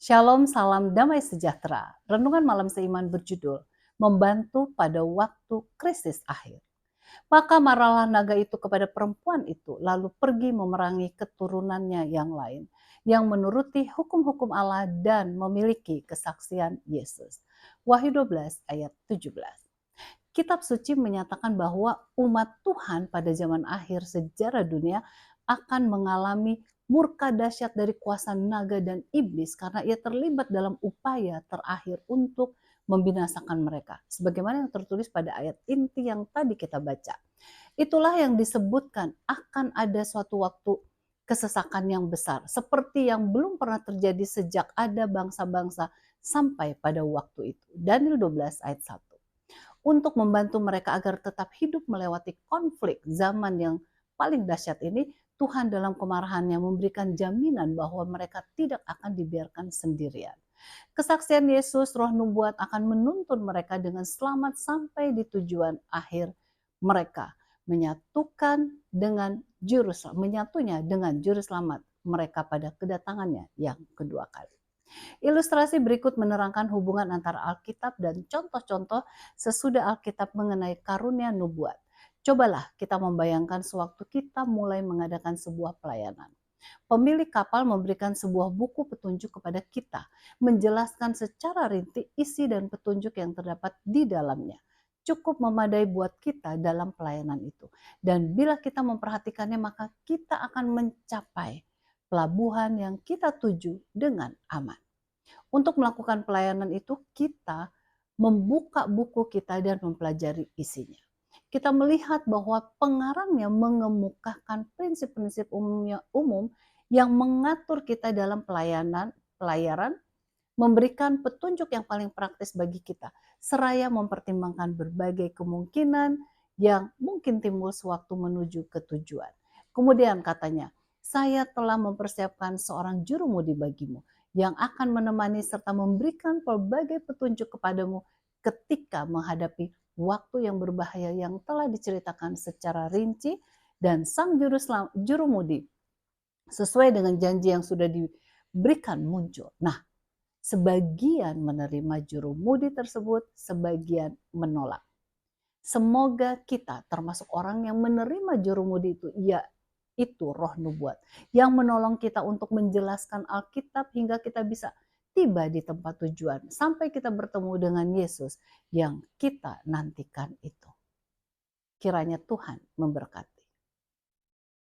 Shalom, salam damai sejahtera. Renungan malam seiman berjudul Membantu pada waktu krisis akhir. Maka marahlah naga itu kepada perempuan itu, lalu pergi memerangi keturunannya yang lain, yang menuruti hukum-hukum Allah dan memiliki kesaksian Yesus. Wahyu 12 ayat 17. Kitab suci menyatakan bahwa umat Tuhan pada zaman akhir sejarah dunia akan mengalami murka dahsyat dari kuasa naga dan iblis karena ia terlibat dalam upaya terakhir untuk membinasakan mereka. Sebagaimana yang tertulis pada ayat inti yang tadi kita baca. Itulah yang disebutkan akan ada suatu waktu kesesakan yang besar. Seperti yang belum pernah terjadi sejak ada bangsa-bangsa sampai pada waktu itu. Daniel 12 ayat 1. Untuk membantu mereka agar tetap hidup melewati konflik zaman yang paling dahsyat ini, Tuhan dalam kemarahannya memberikan jaminan bahwa mereka tidak akan dibiarkan sendirian. Kesaksian Yesus, roh nubuat akan menuntun mereka dengan selamat sampai di tujuan akhir mereka, menyatunya dengan juru selamat mereka pada kedatangannya yang kedua kali. Ilustrasi berikut menerangkan hubungan antara Alkitab dan contoh-contoh sesudah Alkitab mengenai karunia nubuat. Cobalah kita membayangkan sewaktu kita mulai mengadakan sebuah pelayanan. Pemilik kapal memberikan sebuah buku petunjuk kepada kita, menjelaskan secara rinci isi dan petunjuk yang terdapat di dalamnya. Cukup memadai buat kita dalam pelayanan itu. Dan bila kita memperhatikannya, maka kita akan mencapai pelabuhan yang kita tuju dengan aman. Untuk melakukan pelayanan itu kita membuka buku kita dan mempelajari isinya. Kita melihat bahwa pengarangnya mengemukakan prinsip-prinsip umum yang mengatur kita dalam pelayaran, memberikan petunjuk yang paling praktis bagi kita, seraya mempertimbangkan berbagai kemungkinan yang mungkin timbul sewaktu menuju ke tujuan. Kemudian katanya, saya telah mempersiapkan seorang jurumudi bagimu yang akan menemani serta memberikan berbagai petunjuk kepadamu ketika menghadapi waktu yang berbahaya yang telah diceritakan secara rinci, dan sang jurumudi sesuai dengan janji yang sudah diberikan muncul. Nah, sebagian menerima jurumudi tersebut, sebagian menolak. Semoga kita termasuk orang yang menerima jurumudi itu, yaitu roh nubuat, yang menolong kita untuk menjelaskan Alkitab hingga kita bisa tiba di tempat tujuan, sampai kita bertemu dengan Yesus yang kita nantikan itu. Kiranya Tuhan memberkati.